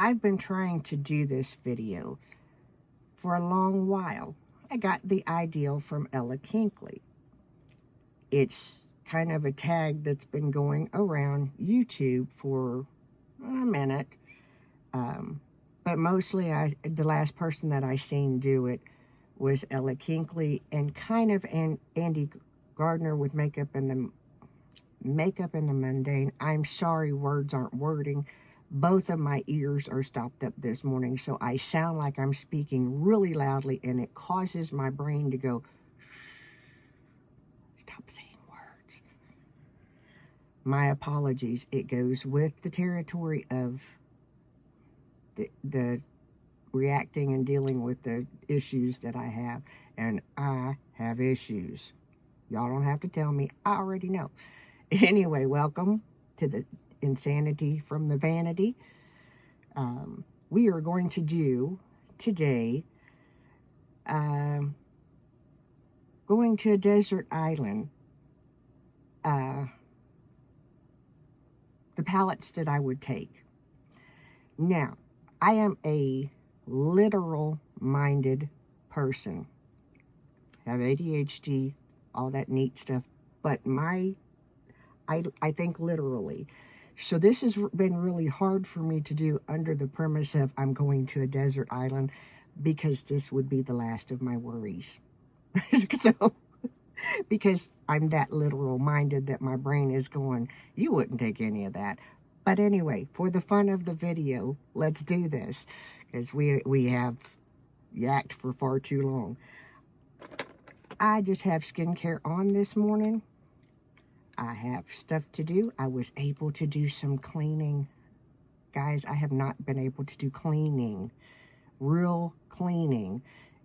I've been trying to do this video for a long while. I got the idea from Ella Kinkley. It's kind of a tag that's been going around YouTube for a minute. But mostly the last person that I seen do it was Ella Kinkley, and kind of Andy Gardner with Makeup in the Mundane. I'm sorry, words aren't wording. Both of my ears are stopped up this morning, so I sound like I'm speaking really loudly, and it causes my brain to go, stop saying words. My apologies. It goes with the territory of the reacting and dealing with the issues that I have, and I have issues. Y'all don't have to tell me. I already know. Anyway, welcome to the Insanity from the Vanity. We are going to do today going to a desert island. The palettes that I would take. Now, I am a literal-minded person. Have ADHD, all that neat stuff, but I think literally. So this has been really hard for me to do under the premise of I'm going to a desert island, because this would be the last of my worries. So, because I'm that literal-minded that my brain is going, you wouldn't take any of that. But anyway, for the fun of the video, let's do this, because we have yacked for far too long. I just have skincare on this morning. I have stuff to do. I was able to do some cleaning. Guys, I have not been able to do cleaning, real cleaning,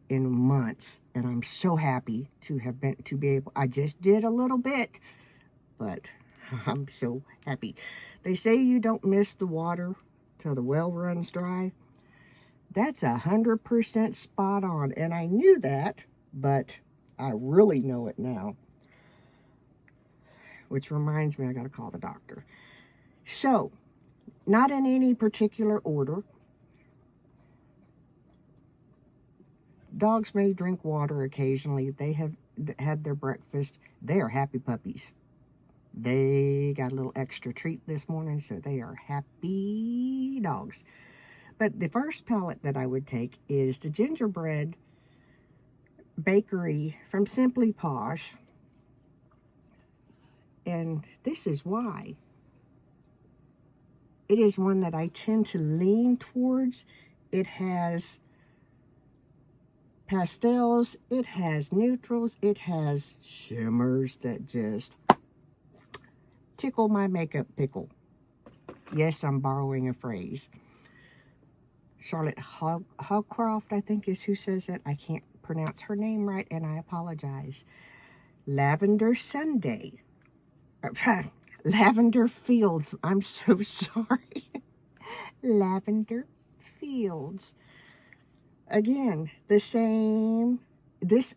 in months. And I'm so happy to be able. I just did a little bit, but I'm so happy. They say you don't miss the water till the well runs dry. That's 100% spot on. And I knew that, but I really know it now. Which reminds me, I got to call the doctor. So, not in any particular order. Dogs may drink water occasionally. They have had their breakfast. They are happy puppies. They got a little extra treat this morning, so they are happy dogs. But the first palette that I would take is the Gingerbread Bakery from Simply Posh. And this is why. It is one that I tend to lean towards. It has pastels, it has neutrals, it has shimmers that just tickle my makeup pickle. Yes, I'm borrowing a phrase. Charlotte Hogcroft, I think, is who says it. I can't pronounce her name right, and I apologize. Lavender Sunday. Lavender Fields. I'm so sorry. Lavender Fields. Again, the same. This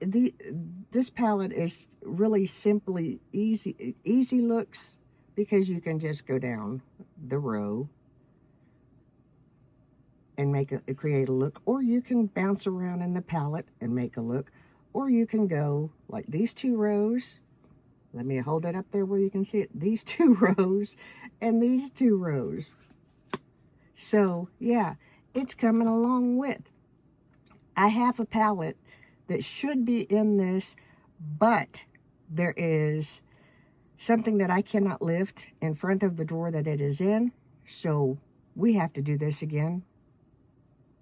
palette is really simply easy looks, because you can just go down the row and create a look, or you can bounce around in the palette and make a look, or you can go like these two rows. Let me hold it up there where you can see it. These two rows and these two rows. So, yeah, it's coming along with. I have a palette that should be in this, but there is something that I cannot lift in front of the drawer that it is in. So, we have to do this again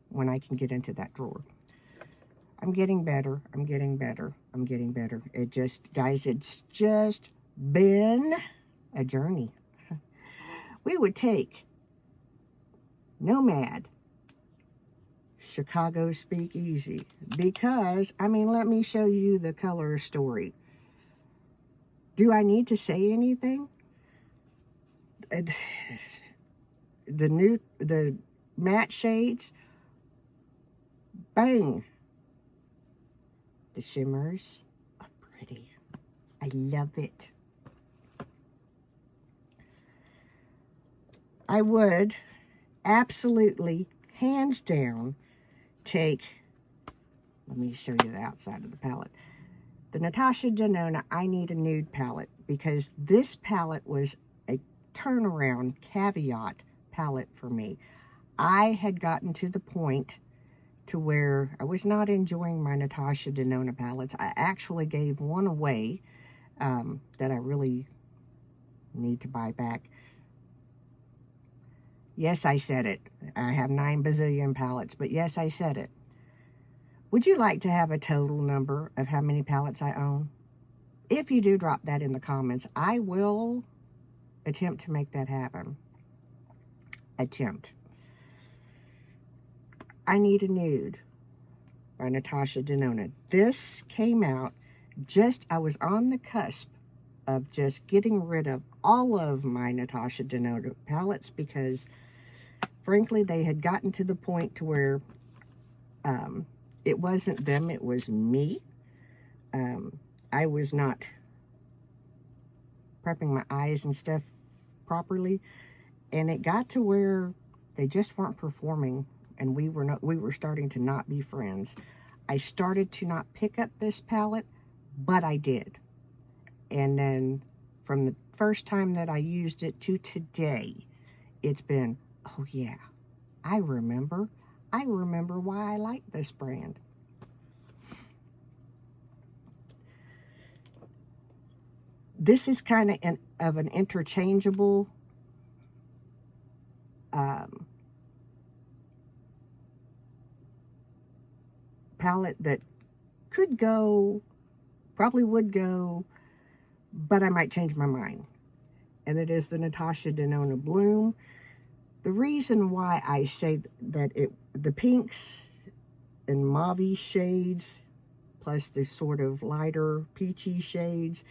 when I can get into that drawer. I'm getting better. I'm getting better. I'm getting better. Guys, it's just been a journey. We would take Nomad Chicago Speakeasy, because, I mean, let me show you the color story. Do I need to say anything? The matte shades, bang. The shimmers are pretty. I love it. I would absolutely, hands down, take, let me show you the outside of the palette. The Natasha Denona I Need a Nude palette, because this palette was a turnaround caveat palette for me. I had gotten to the point to where I was not enjoying my Natasha Denona palettes. I actually gave one away that I really need to buy back. Yes, I said it. I have 9 bazillion palettes, but yes, I said it. Would you like to have a total number of how many palettes I own? If you do, drop that in the comments. I will attempt to make that happen. Attempt. I Need a Nude by Natasha Denona. This came out I was on the cusp of just getting rid of all of my Natasha Denona palettes because, frankly, they had gotten to the point to where it wasn't them, it was me. I was not prepping my eyes and stuff properly, and it got to where they just weren't performing, and we were starting to not be friends. I started to not pick up this palette, but I did. And then from the first time that I used it to today, it's been, oh yeah, I remember why I like this brand. This is kind of an interchangeable palette that could go, probably would go, but I might change my mind. And it is the Natasha Denona Bloom. The reason why I say that the pinks and mauve shades, plus the sort of lighter peachy shades,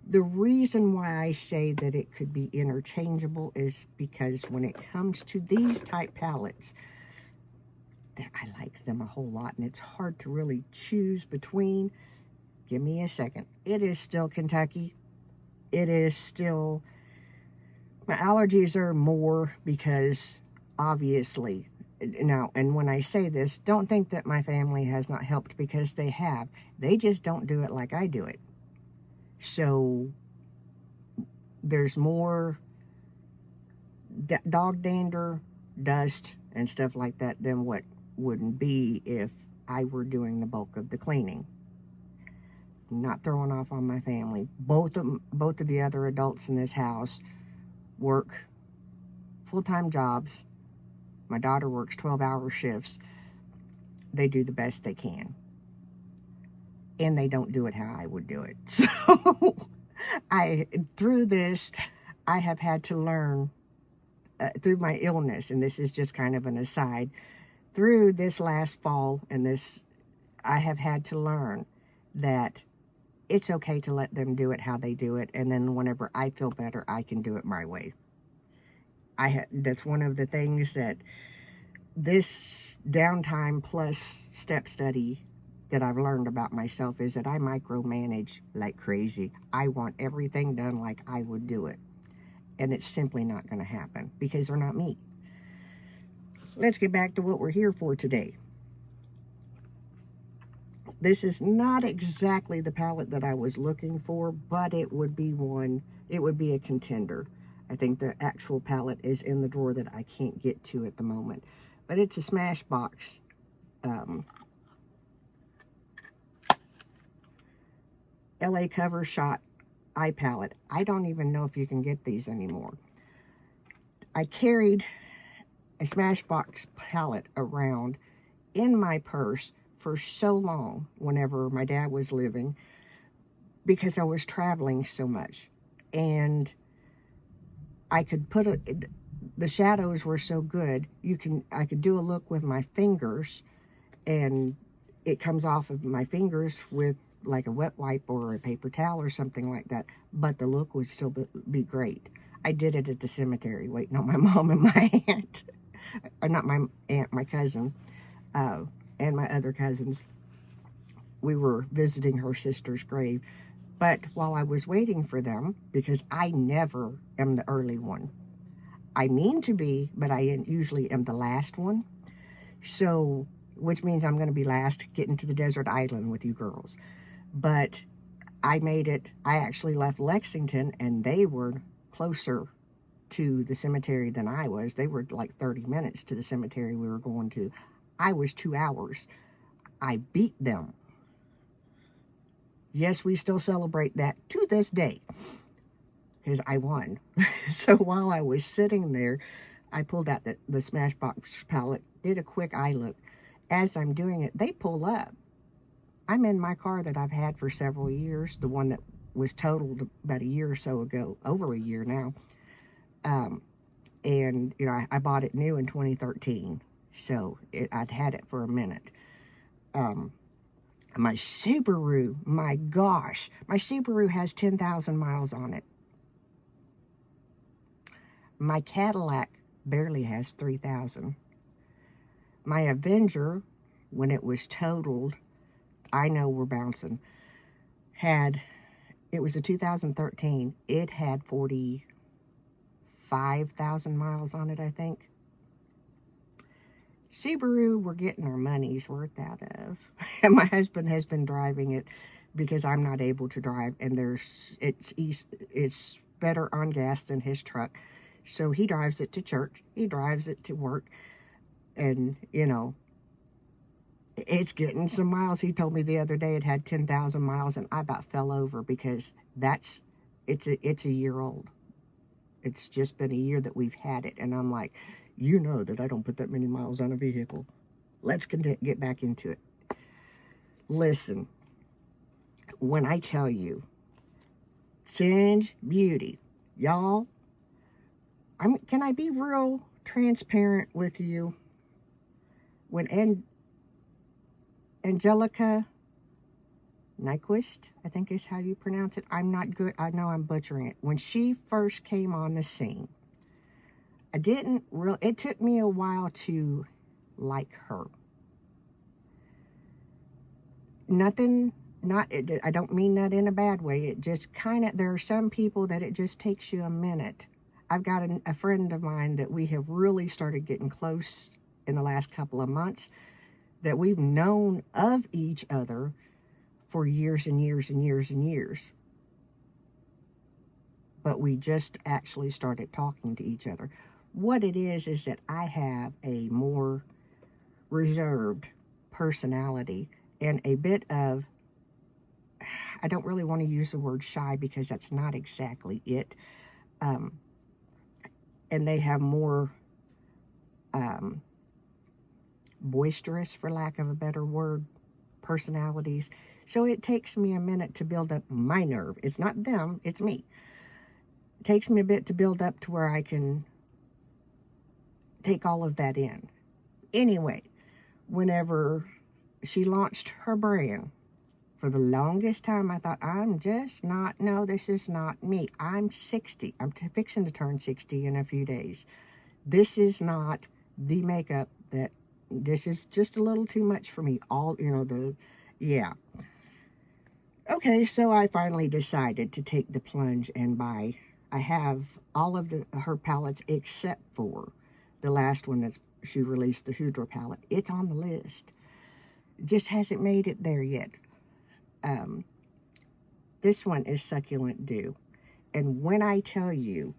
the reason why I say that it could be interchangeable is because when it comes to these type palettes, I like them a whole lot, and it's hard to really choose between. Give me a second. It is still Kentucky. It is still, my allergies are more because, obviously, now, and when I say this, don't think that my family has not helped, because they have. They just don't do it like I do it. So there's more dog dander, dust, and stuff like that than what wouldn't be if I were doing the bulk of the cleaning. Not throwing off on my family. Both of the other adults in this house work full-time jobs. My daughter works 12-hour shifts. They do the best they can. And they don't do it how I would do it. So through this, I have had to learn, through my illness, and this is just kind of an aside, through this last fall and this, I have had to learn that it's okay to let them do it how they do it, and then whenever I feel better, I can do it my way. That's one of the things that this downtime plus step study that I've learned about myself is that I micromanage like crazy. I want everything done like I would do it. And it's simply not going to happen because they're not me. Let's get back to what we're here for today. This is not exactly the palette that I was looking for, but it would be one, it would be a contender. I think the actual palette is in the drawer that I can't get to at the moment. But it's a Smashbox LA Cover Shot eye palette. I don't even know if you can get these anymore. I carried a Smashbox palette around in my purse for so long whenever my dad was living, because I was traveling so much, and I could put the shadows were so good, I could do a look with my fingers, and it comes off of my fingers with like a wet wipe or a paper towel or something like that, but the look would still be great. I did it at the cemetery, waiting on my mom and my aunt, or not my aunt, my cousin, and my other cousins. We were visiting her sister's grave. But while I was waiting for them, because I never am the early one, I mean to be, but I usually am the last one. So, which means I'm going to be last getting to the desert island with you girls. But I made it. I actually left Lexington, and they were closer to the cemetery than I was. They were like 30 minutes to the cemetery we were going to. I was 2 hours. I beat them. Yes, we still celebrate that to this day because I won. So while I was sitting there, I pulled out the Smashbox palette, did a quick eye look. As I'm doing it, they pull up. I'm in my car that I've had for several years, the one that was totaled about a year or so ago, over a year now. And, you know, I bought it new in 2013, so I'd had it for a minute. My Subaru, my gosh, my Subaru has 10,000 miles on it. My Cadillac barely has 3,000. My Avenger, when it was totaled, I know we're bouncing, it was a 2013, it had 45,000 miles on it, I think. Subaru, we're getting our money's worth out of. And my husband has been driving it because I'm not able to drive, and it's better on gas than his truck. So he drives it to church, he drives it to work, and, you know, it's getting some miles. He told me the other day it had 10,000 miles, and I about fell over because it's a year old. It's just been a year that we've had it, and I'm like, you know that I don't put that many miles on a vehicle. Let's get back into it. Listen, when I tell you, Singe Beauty, y'all, can I be real transparent with you? When Angelica Nyquist, I think is how you pronounce it. I'm not good. I know I'm butchering it. When she first came on the scene, it took me a while to like her. I don't mean that in a bad way. It just there are some people that it just takes you a minute. I've got a friend of mine that we have really started getting close in the last couple of months, that we've known of each other for years and years and years and years. But we just actually started talking to each other. What it is that I have a more reserved personality and a bit of, I don't really want to use the word shy because that's not exactly it. And they have more boisterous, for lack of a better word, personalities. So it takes me a minute to build up my nerve. It's not them, it's me. It takes me a bit to build up to where I can take all of that in. Anyway, whenever she launched her brand, for the longest time I thought, this is not me. I'm 60. I'm fixing to turn 60 in a few days. This is not the makeup this is just a little too much for me. Okay, so I finally decided to take the plunge and buy. I have all of her palettes except for the last one that she released, the Hudra palette. It's on the list. Just hasn't made it there yet. This one is Succulent Dew. And when I tell you,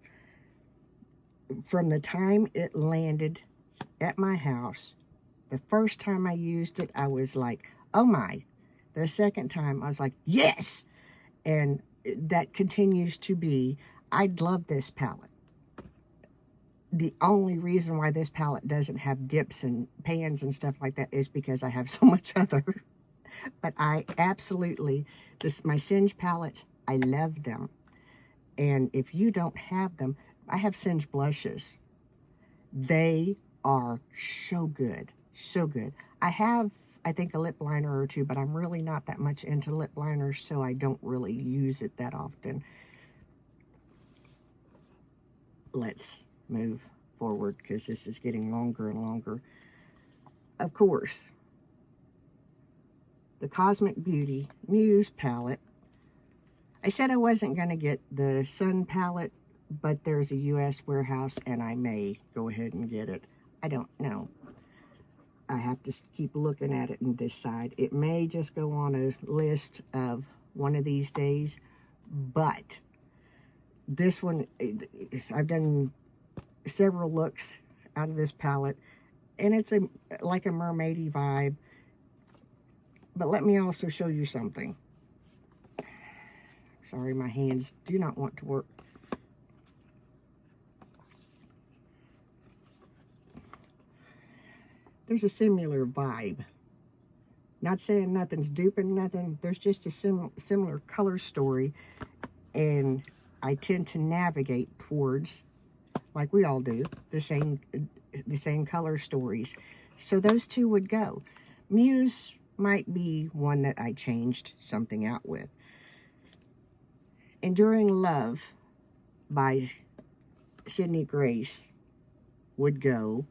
from the time it landed at my house, the first time I used it, I was like, oh my. The second time, I was like, yes! And that continues to be, I love this palette. The only reason why this palette doesn't have dips and pans and stuff like that is because I have so much other. But I absolutely, my Singe palettes, I love them. And if you don't have them, I have Singe blushes. They are so good, so good. I have, I think, a lip liner or two, but I'm really not that much into lip liners, so I don't really use it that often. Let's move forward because this is getting longer and longer. Of course, the Cosmic Beauty Muse palette. I said I wasn't going to get the Sun palette but there's a U.S. warehouse, and I may go ahead and get it. I don't know. I have to keep looking at it and decide. It may just go on a list of one of these days, but this one, I've done several looks out of this palette, and it's like a mermaidy vibe. But let me also show you something. Sorry, my hands do not want to work. There's a similar vibe. Not saying nothing's duping nothing. There's just a similar color story, and I tend to navigate towards, like we all do, the same color stories. So those two would go. Muse might be one that I changed something out with. Enduring Love by Sydney Grace would go,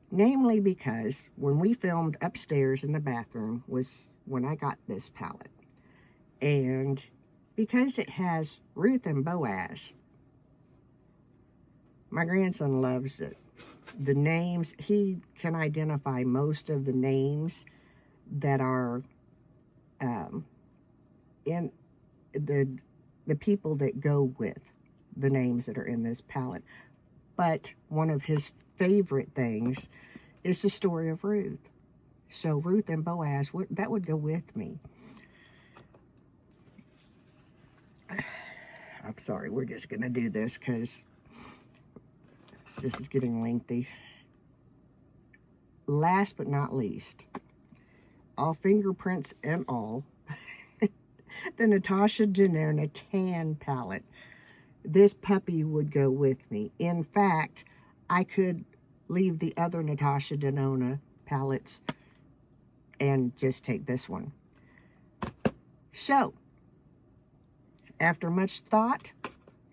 namely because when we filmed upstairs in the bathroom was when I got this palette. And because it has Ruth and Boaz, my grandson loves it. The names, he can identify most of the names that are in the people that go with the names that are in this palette. But one of his favorite things is the story of Ruth. So Ruth and Boaz, that would go with me. I'm sorry, we're just going to do this because this is getting lengthy. Last but not least, all fingerprints and all, the Natasha Denona Tan palette. This puppy would go with me. In fact, I could leave the other Natasha Denona palettes and just take this one. So, after much thought,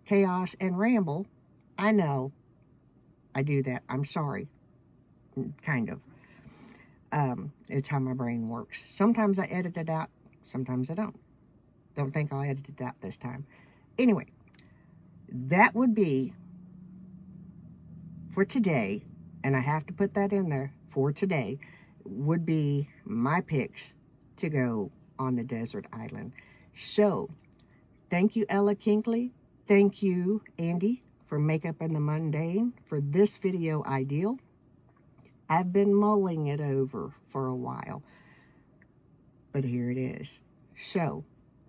chaos, and ramble, I know I do that. I'm sorry. Kind of. It's how my brain works. Sometimes I edit it out. Sometimes I don't. Don't think I'll edit it out this time. Anyway, that would be for today, and I have to put that in there, for today, would be my picks to go on the desert island. So, thank you, Ella Kinkley. Thank you, Andy, for Makeup in the Mundane, for this video ideal. I've been mulling it over for a while, but here it is. So,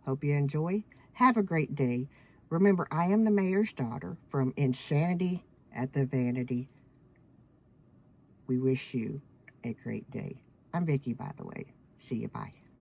hope you enjoy. Have a great day. Remember, I am the mayor's daughter from Insanity at the Vanity. We wish you a great day. I'm Vicki, by the way. See you, bye.